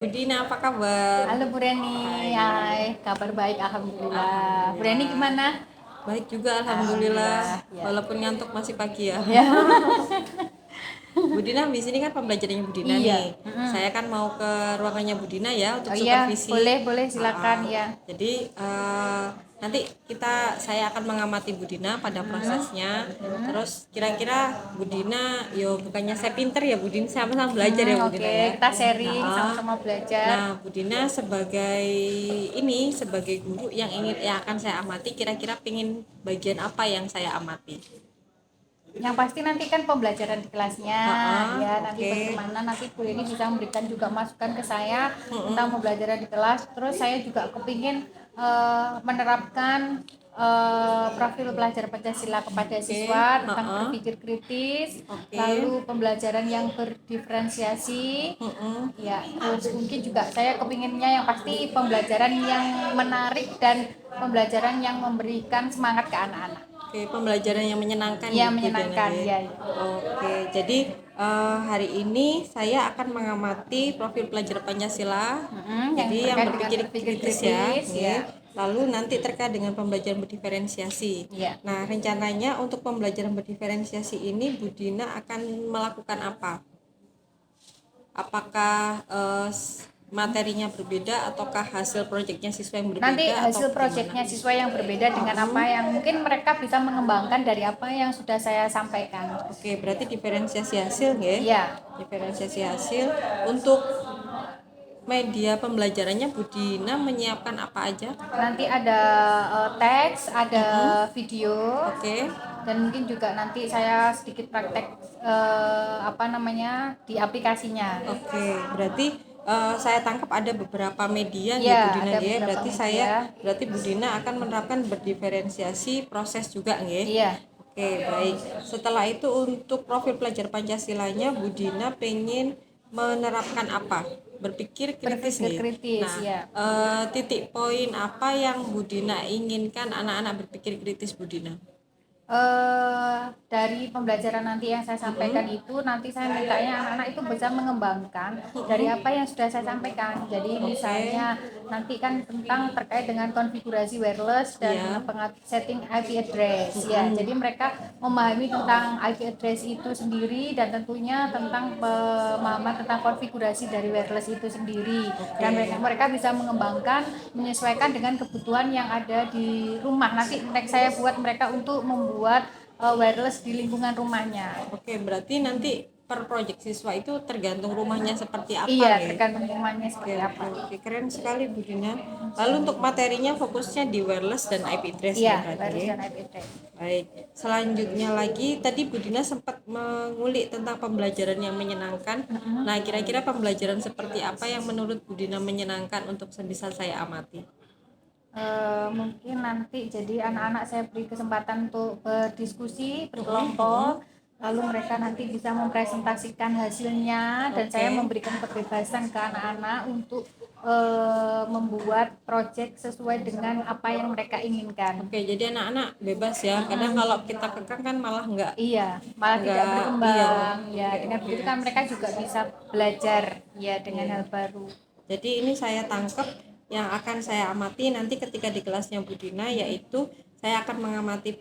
Budina, apa kabar? Halo Bu Reni, hai. Kabar baik, alhamdulillah. Bu Reni gimana? Baik juga, alhamdulillah. Alhamdulillah, ya. Walaupun ngantuk masih pagi ya. Ya. Budina, di sini kan pembelajarannya Budina Iya. nih. Saya kan mau ke ruangannya Budina ya untuk Oh iya, supervisi. boleh silakan ya. Jadi nanti saya akan mengamati Budina pada prosesnya. Terus kira-kira Budina, bukannya saya pinter ya Budina, sama-sama belajar ya Budina Oke, ya. kita sharing Nah, sama-sama belajar. Nah, Budina sebagai guru yang akan saya amati, kira-kira pengen bagian apa yang saya amati? Yang pasti nanti kan pembelajaran di kelasnya, ya nanti bagaimana nanti Bu Reni bisa memberikan juga masukan ke saya tentang pembelajaran di kelas. Terus saya juga kepingin menerapkan profil pelajar Pancasila kepada siswa tentang berpikir kritis, lalu pembelajaran yang berdiferensiasi, ya terus mungkin juga saya kepinginnya yang pasti pembelajaran yang menarik dan pembelajaran yang memberikan semangat ke anak-anak. Oke, pembelajaran yang menyenangkan. Ya, menyenangkan ya. Oke, jadi hari ini saya akan mengamati profil pelajar Pancasila. Jadi yang berpikir kritis ya. Lalu nanti terkait dengan pembelajaran berdiferensiasi. Ya. Nah, rencananya untuk pembelajaran berdiferensiasi ini Budina akan melakukan apa? Apakah materinya berbeda ataukah hasil proyeknya siswa yang berbeda? Nanti hasil proyeknya siswa yang berbeda dengan apa yang mungkin mereka bisa mengembangkan dari apa yang sudah saya sampaikan. Oke, berarti diferensiasi hasil ya? Iya. Diferensiasi hasil. Untuk media pembelajarannya Budina menyiapkan apa aja? Nanti ada teks, ada video. Oke. Dan mungkin juga nanti saya sedikit praktek di aplikasinya. Oke, berarti saya tangkap ada beberapa media ya, Budina ya. Berarti media. Budina akan menerapkan berdiferensiasi proses juga nggih? Iya. Oke, baik. Setelah itu untuk profil pelajar Pancasilanya Budina pengen menerapkan apa? Berpikir kritis nih. Nah, ya. Titik poin apa yang Budina inginkan anak-anak berpikir kritis Budina? Dari pembelajaran nanti yang saya sampaikan itu nanti saya mintanya anak-anak itu bisa mengembangkan dari apa yang sudah saya sampaikan. Jadi misalnya nanti kan tentang terkait dengan konfigurasi wireless dan setting IP address ya. Jadi mereka memahami tentang IP address itu sendiri dan tentunya tentang pemahaman tentang konfigurasi dari wireless itu sendiri. Dan mereka bisa mengembangkan menyesuaikan dengan kebutuhan yang ada di rumah. Nanti saya buat mereka untuk membuat wireless di lingkungan rumahnya. Oke, berarti nanti per proyek siswa itu tergantung rumahnya seperti apa? Iya, tergantung rumahnya seperti apa. Oke, keren sekali Budina. Lalu untuk materinya fokusnya di wireless dan IP address ya? Iya, wireless dan IP address. Baik, selanjutnya lagi tadi Budina sempat mengulik tentang pembelajaran yang menyenangkan. Nah, kira-kira pembelajaran seperti apa yang menurut Budina menyenangkan untuk bisa saya amati? Mungkin nanti jadi anak-anak saya beri kesempatan untuk berdiskusi berkelompok, lalu mereka nanti bisa mempresentasikan hasilnya dan saya memberikan kebebasan ke anak-anak untuk membuat proyek sesuai dengan apa yang mereka inginkan. Oke, jadi anak-anak bebas ya. Kadang kalau kita kekang kan malah enggak. Iya, malah tidak berkembang. Ya, dengan begitu kan mereka juga bisa belajar ya dengan hal baru. Jadi ini saya tangkap yang akan saya amati nanti ketika di kelasnya Budina, yaitu saya akan mengamati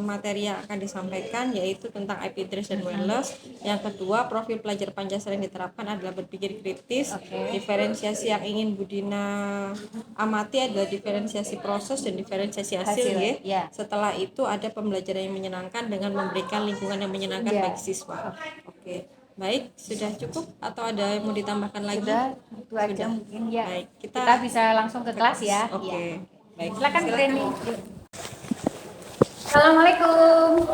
materi yang akan disampaikan yaitu tentang IP address dan wireless. Yang kedua, profil pelajar Pancasila yang diterapkan adalah berpikir kritis. Diferensiasi yang ingin Budina amati adalah diferensiasi proses dan diferensiasi hasil ya. Setelah itu ada pembelajaran yang menyenangkan dengan memberikan lingkungan yang menyenangkan bagi siswa. Oke. Baik, sudah cukup atau ada yang mau ditambahkan lagi? Sudah, itu aja mungkin ya. Baik, kita bisa langsung ke kelas ya. Oke. Baik. Silakan Bu Reni. Assalamualaikum.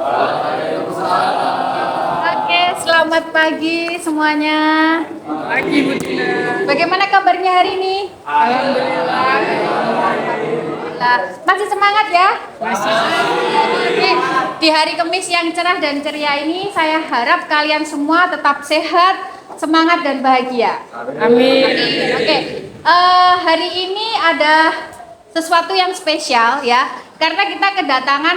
Oke, selamat pagi semuanya. Pagi Bu Dina. Bagaimana kabarnya hari ini? Alhamdulillah. Masih semangat ya? Masih. Oke, di hari Kamis yang cerah dan ceria ini saya harap kalian semua tetap sehat, semangat dan bahagia. Amin. Oke, hari ini ada sesuatu yang spesial ya, karena kita kedatangan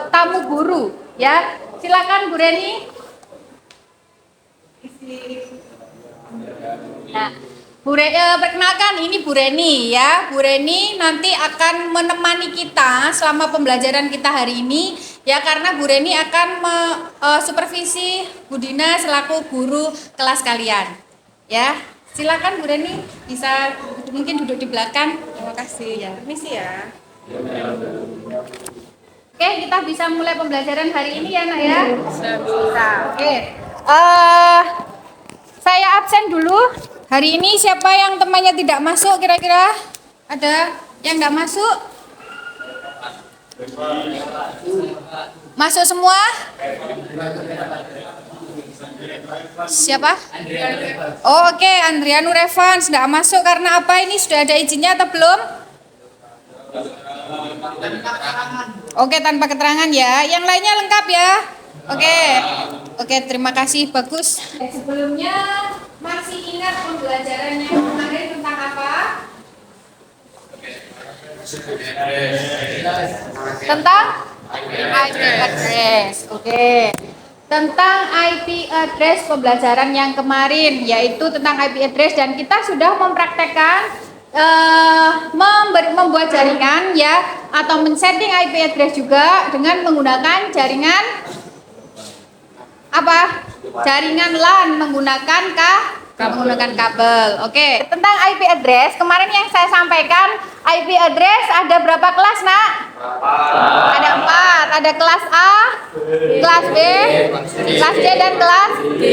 tamu guru ya. Silakan Bu Reni. Nah, Perkenalkan, ini Bu Reni ya. Bu Reni nanti akan menemani kita selama pembelajaran kita hari ini ya, karena Bu Reni akan supervisi Bu Dina selaku guru kelas kalian. Ya, silakan Bu Reni, bisa mungkin duduk di belakang. Terima kasih ya. Permisi ya. Oke, kita bisa mulai pembelajaran hari ini ya, Nak ya. Bisa. Oke. Saya absen dulu. Hari ini siapa yang temannya tidak masuk kira-kira? Ada yang nggak masuk? Masuk semua? Siapa? Oh, oke, Andrianu Revans nggak masuk karena apa? Ini sudah ada izinnya atau belum? Oke, tanpa keterangan ya. Yang lainnya lengkap ya. Oke, terima kasih, bagus. Sebelumnya masih ingat pembelajaran yang kemarin tentang apa? Tentang IP address. Oke. Tentang IP address pembelajaran yang kemarin, yaitu tentang IP address, dan kita sudah mempraktekkan membuat jaringan ya, atau men-setting IP address juga dengan menggunakan jaringan apa? Jaringan LAN menggunakan kabel. Oke. Tentang IP address kemarin yang saya sampaikan, IP address ada berapa kelas, Nak? Ada 4. Ada kelas A, kelas B, kelas C, dan kelas D.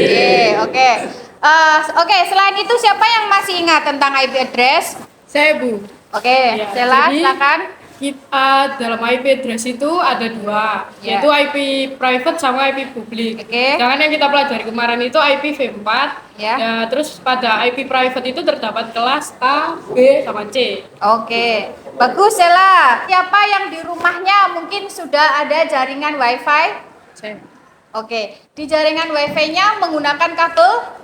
Oke, selain itu siapa yang masih ingat tentang IP address? Saya Bu. Oke, Sela, Jadi, silakan. kita dalam IP address itu ada 2, Ya. yaitu IP private sama IP publik. Oke. Sedangkan yang kita pelajari kemarin itu IPv4. Ya. Terus pada IP private itu terdapat kelas A, B, sama C. Oke, bagus Sela. Siapa yang di rumahnya mungkin sudah ada jaringan WiFi? Saya. Oke, di jaringan WiFi-nya menggunakan kabel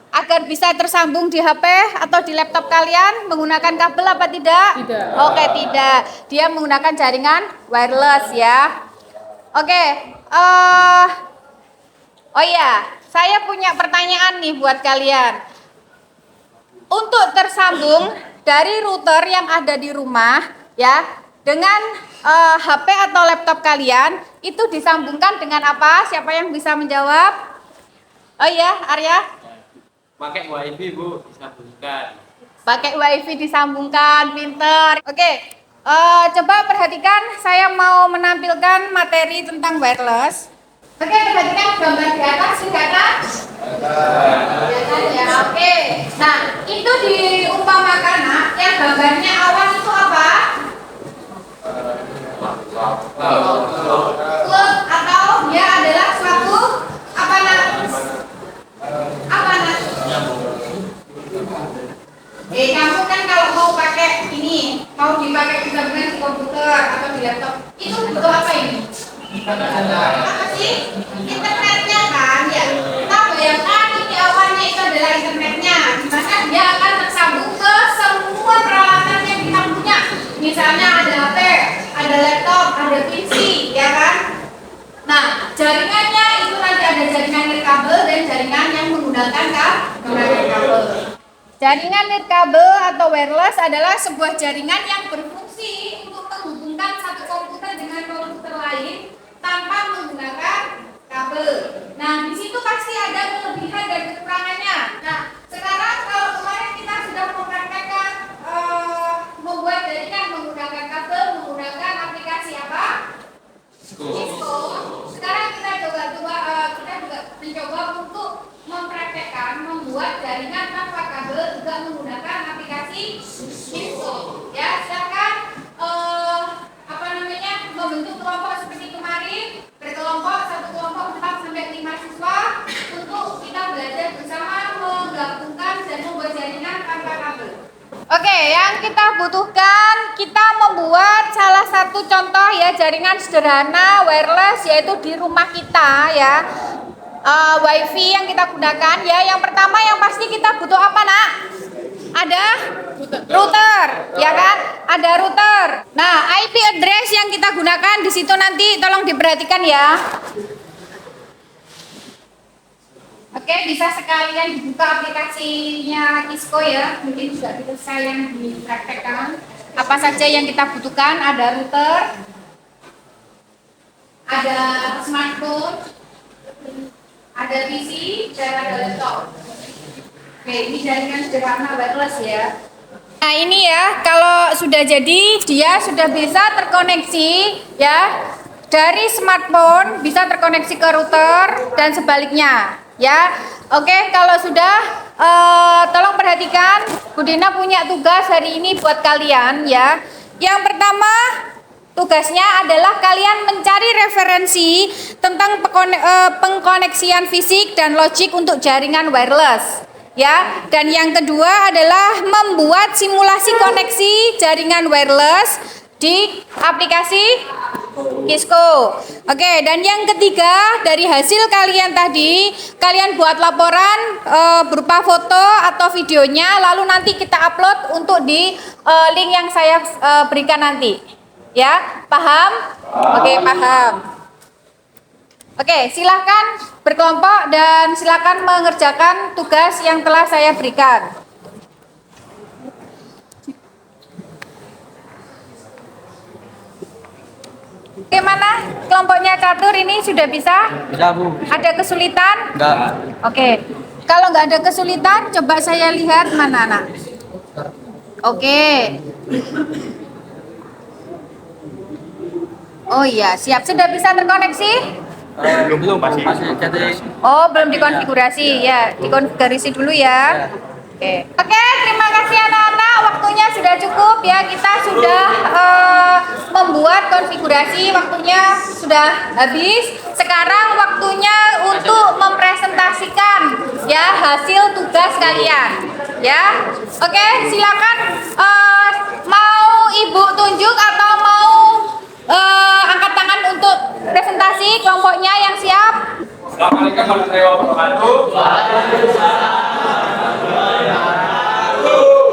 agar bisa tersambung di HP atau di laptop kalian, menggunakan kabel apa tidak? Tidak. Oke, tidak. Dia menggunakan jaringan wireless ya. Oke, oh iya, saya punya pertanyaan nih buat kalian. Untuk tersambung dari router yang ada di rumah ya dengan HP atau laptop kalian, itu disambungkan dengan apa? Siapa yang bisa menjawab? Oh iya, Arya? Pakai wifi Bu, disambungkan. Pakai WiFi disambungkan, pinter. Oke, coba perhatikan, saya mau menampilkan materi tentang wireless. Oke, perhatikan gambar di atas, sudah kan? Ya, oke. Nah, itu diumpamakan, Nak, yang gambarnya awan itu apa? Klub, atau dia adalah suatu apa, Nak? Apa, Nak? Kamu kan kalau mau pakai ini, mau dipakai disambungkan di komputer atau di laptop, itu butuh apa ini? Apa sih? Internetnya kan, ya. Kita bayangkan ini awannya itu adalah internetnya, dimana dia akan tersambung ke semua peralatan yang kita punya. Misalnya ada HP, ada laptop, ada PC, ya kan? Nah, jaringannya itu nanti ada jaringan nirkabel dan jaringan yang menggunakan kabel. Jaringan nirkabel atau wireless adalah sebuah jaringan yang berfungsi untuk menghubungkan satu komputer dengan komputer lain tanpa menggunakan kabel. Nah, di situ pasti ada kelebihan dan kekurangannya. Nah, sekarang kalau kemarin kita sudah mempraktekkan membuat jaringan menggunakan kabel, menggunakan aplikasi apa? Cisco. Sekarang kita juga mencoba untuk mempraktekkan membuat jaringan tanpa kabel juga menggunakan aplikasi Cisco. Ya, silakan membentuk kelompok seperti kemarin, berkelompok, satu kelompok 4 sampai 5 siswa untuk kita belajar bersama menggabungkan dan membuat jaringan tanpa kabel. Oke, yang kita butuhkan, kita membuat salah satu contoh ya jaringan sederhana wireless, yaitu di rumah kita ya. WiFi yang kita gunakan ya. Yang pertama yang pasti kita butuh apa, Nak? Ada router, ya kan? Ada router. Nah, IP address yang kita gunakan di situ nanti tolong diperhatikan ya. Oke, bisa sekalian dibuka aplikasinya Kisco ya. Mungkin juga bisa sekalian dipraktekkan. Apa saja yang kita butuhkan? Ada router, ada smartphone, ada PC, dan ada laptop. Oke, ini jaringan sederhana wireless ya. Nah ini ya, kalau sudah jadi dia sudah bisa terkoneksi ya, dari smartphone bisa terkoneksi ke router dan sebaliknya ya. Oke, kalau sudah tolong perhatikan, Bu Dina punya tugas hari ini buat kalian ya. Yang pertama, tugasnya adalah kalian mencari referensi tentang pengkoneksian fisik dan logik untuk jaringan wireless. Ya, dan yang kedua adalah membuat simulasi koneksi jaringan wireless di aplikasi Kisco. Oke, dan yang ketiga, dari hasil kalian tadi, kalian buat laporan berupa foto atau videonya, lalu nanti kita upload untuk di link yang saya berikan nanti. Ya, paham? Oke, paham. Oke, silahkan berkelompok dan silahkan mengerjakan tugas yang telah saya berikan. Bagaimana kelompoknya catur ini sudah bisa? Bisa, Bu. Ada kesulitan? Enggak. Oke, kalau nggak ada kesulitan, coba saya lihat mana anak. Oke. Oh iya, siap. Sudah bisa terkoneksi? Belum, masih jadi. Oh, belum dikonfigurasi ya. Dikonfigurasi dulu ya. Oke, terima kasih anak-anak. Waktunya sudah cukup ya. Kita sudah membuat konfigurasi. Waktunya sudah habis. Sekarang waktunya untuk mempresentasikan ya hasil tugas kalian. Ya. Oke, silakan mau Ibu tunjuk atau mau angkat tangan untuk presentasi kelompoknya yang siap. Assalamualaikum warahmatullahi wabarakatuh.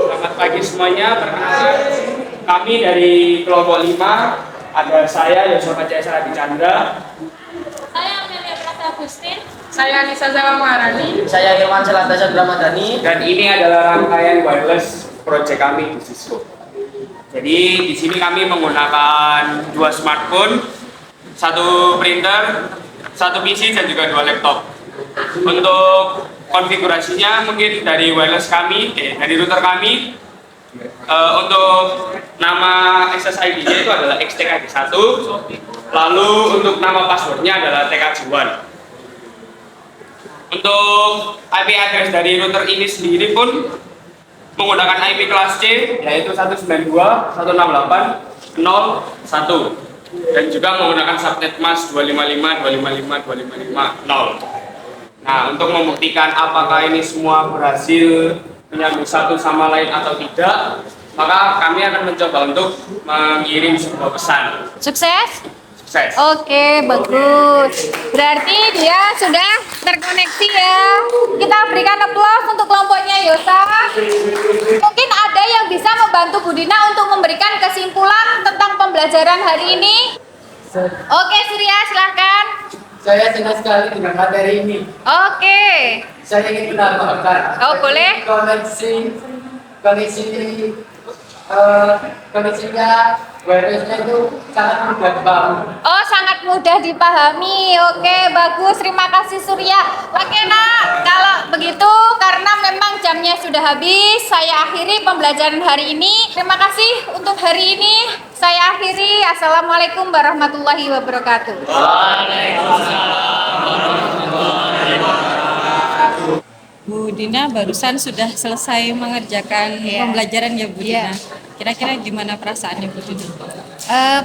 Selamat pagi semuanya. Perkenalkan, kami dari kelompok 5 ada saya Yosua Jaya Chandra. Saya Amelia Prasa Agustin. Saya Nisa Zawa Maharani. Saya Irwan Selanda Chandra Madani. Dan ini adalah rangkaian wireless project kami di Cisco. Jadi di sini kami menggunakan 2 smartphone, 1 printer, 1 PC dan juga 2 laptop. Untuk konfigurasinya mungkin dari wireless kami, dari router kami. Untuk nama SSID-nya itu adalah XTKG1. Lalu untuk nama passwordnya adalah TKG1. Untuk IP address dari router ini sendiri pun menggunakan IP kelas C, yaitu 192.168.0.1 dan juga menggunakan subnet mask 255.255.255.0. Nah, untuk membuktikan apakah ini semua berhasil menyambung satu sama lain atau tidak, maka kami akan mencoba untuk mengirim sebuah pesan. Sukses? Sukses. Oke, bagus. Berarti dia sudah terkoneksi ya. Kita berikan applause untuk kelompoknya Yosa. Mungkin ada yang bisa membantu Bu Dina untuk memberikan kesimpulan tentang pembelajaran hari ini. Oke, Surya, silahkan. Saya senang sekali dengan materi ini. Oke. Saya ingin menambahkan. Oh, boleh. Koneksinya wirelessnya itu sangat mudah dipahami. Oh, sangat mudah dipahami. Oke, bagus. Terima kasih Surya. Oke, Nak. Kalau begitu, karena memang jamnya sudah habis, saya akhiri pembelajaran hari ini. Terima kasih untuk hari ini. Saya akhiri. Assalamualaikum warahmatullahi wabarakatuh. Bu Dina barusan sudah selesai mengerjakan pembelajaran ya Bu Dina. Kira-kira gimana perasaannya Bu Dina?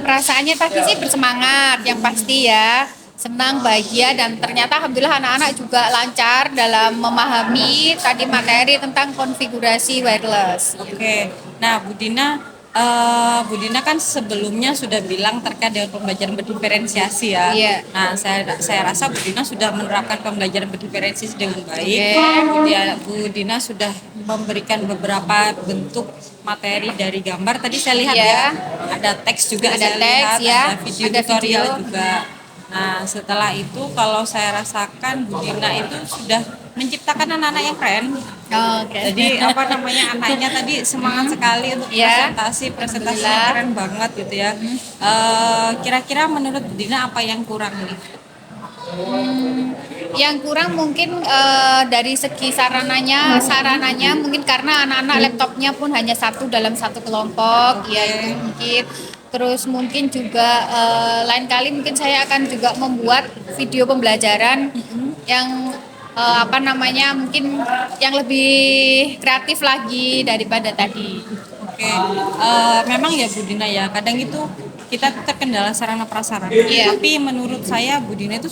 Perasaannya tadi sih bersemangat, yang pasti ya. Senang, bahagia, dan ternyata alhamdulillah anak-anak juga lancar dalam memahami tadi materi tentang konfigurasi wireless. Oke. Nah, Bu Dina kan sebelumnya sudah bilang terkait dengan pembelajaran berdiferensiasi ya. Iya. Nah, saya rasa Bu Dina sudah menerapkan pembelajaran berdiferensiasi dengan baik. Oke. Kemudian Bu Dina sudah memberikan beberapa bentuk materi dari gambar. Tadi saya lihat Iya. ya, ada teks juga, Ada saya teks, lihat, ya. ada video Ada tutorial video. juga. Nah, setelah itu kalau saya rasakan Bu Dina itu sudah menciptakan anak-anak yang keren. Oke. Jadi apa namanya, anaknya tadi semangat sekali untuk Ya. presentasinya Alhamdulillah. keren banget gitu ya. Kira-kira menurut Bu Dina apa yang kurang nih? Yang kurang mungkin dari segi sarananya mungkin karena anak-anak laptopnya pun hanya satu dalam satu kelompok, ya itu mungkin. Terus mungkin juga lain kali mungkin saya akan juga membuat video pembelajaran yang apa namanya, mungkin yang lebih kreatif lagi daripada tadi. Oke, memang ya Bu Dina ya, kadang itu kita terkendala sarana prasarana. Iya. Tapi menurut saya Bu Dina itu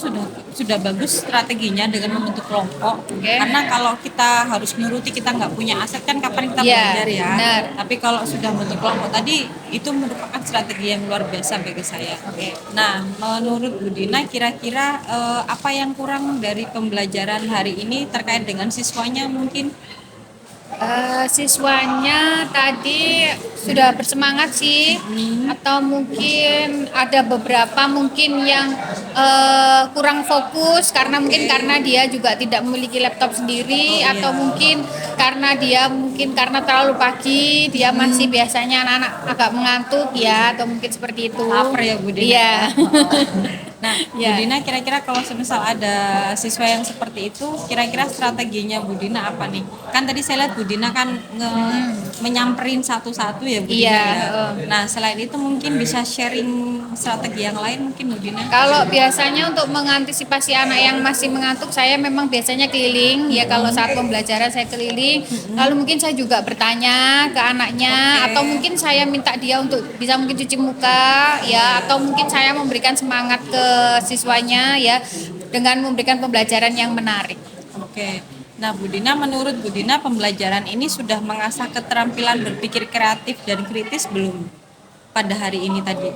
sudah bagus strateginya dengan membentuk kelompok. Oke. Karena kalau kita harus nuruti, kita nggak punya aset kan kapan kita Iya, belajar ya. benar. Tapi kalau sudah membentuk kelompok tadi itu merupakan strategi yang luar biasa bagi saya. Oke. Nah, menurut Bu Dina kira-kira apa yang kurang dari pembelajaran hari ini terkait dengan siswanya mungkin? Siswanya tadi sudah bersemangat sih, atau mungkin ada beberapa mungkin yang kurang fokus karena mungkin karena dia juga tidak memiliki laptop sendiri, atau mungkin karena terlalu pagi dia masih biasanya anak-anak agak mengantuk ya, atau mungkin seperti itu. Lapar ya Bu Dina. Iya. Nah, Ya. Bu Dina kira-kira kalau semisal ada siswa yang seperti itu, kira-kira strateginya Bu Dina apa nih? Kan tadi saya lihat Bu Dina kan menyamperin satu-satu ya Bu Dina. Iya, Ya. Nah, selain itu mungkin bisa sharing strategi yang lain mungkin Bu Dina. Kalau biasanya untuk mengantisipasi anak yang masih mengantuk, saya memang biasanya keliling ya, kalau saat pembelajaran saya keliling. Lalu mungkin saya juga bertanya ke anaknya, atau mungkin saya minta dia untuk bisa mungkin cuci muka ya, atau mungkin saya memberikan semangat ke siswanya ya dengan memberikan pembelajaran yang menarik. Oke. Nah, Bu Dina, menurut Bu Dina pembelajaran ini sudah mengasah keterampilan berpikir kreatif dan kritis belum pada hari ini tadi?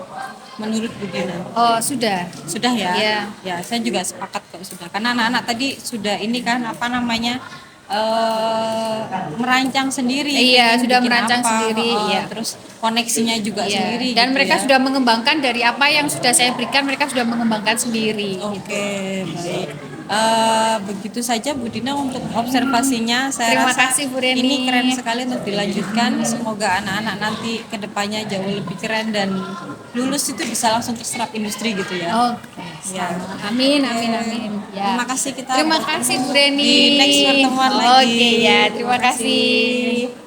Menurut Bu Dina? Oh, sudah. Sudah ya? Iya. Ya, saya juga sepakat kok sudah. Karena anak-anak tadi sudah ini kan apa namanya merancang sendiri. Iya, ingin sudah bikin merancang apa, sendiri, iya. Terus koneksinya juga Iya. sendiri. Dan gitu mereka ya. sudah mengembangkan dari apa yang sudah saya berikan, mereka sudah mengembangkan sendiri. Oke, baik. Begitu saja Bu Dina untuk observasinya. Saya Terima rasa kasih, Bu Reni. ini keren sekali untuk dilanjutkan. Semoga anak-anak nanti kedepannya jauh lebih keren dan lulus itu bisa langsung terserap industri gitu ya. Oke. Ya. Amin, amin, amin. Ya. Terima kasih kita. Terima kasih Bu Reni. Di next pertemuan lagi. Oke ya, terima kasih.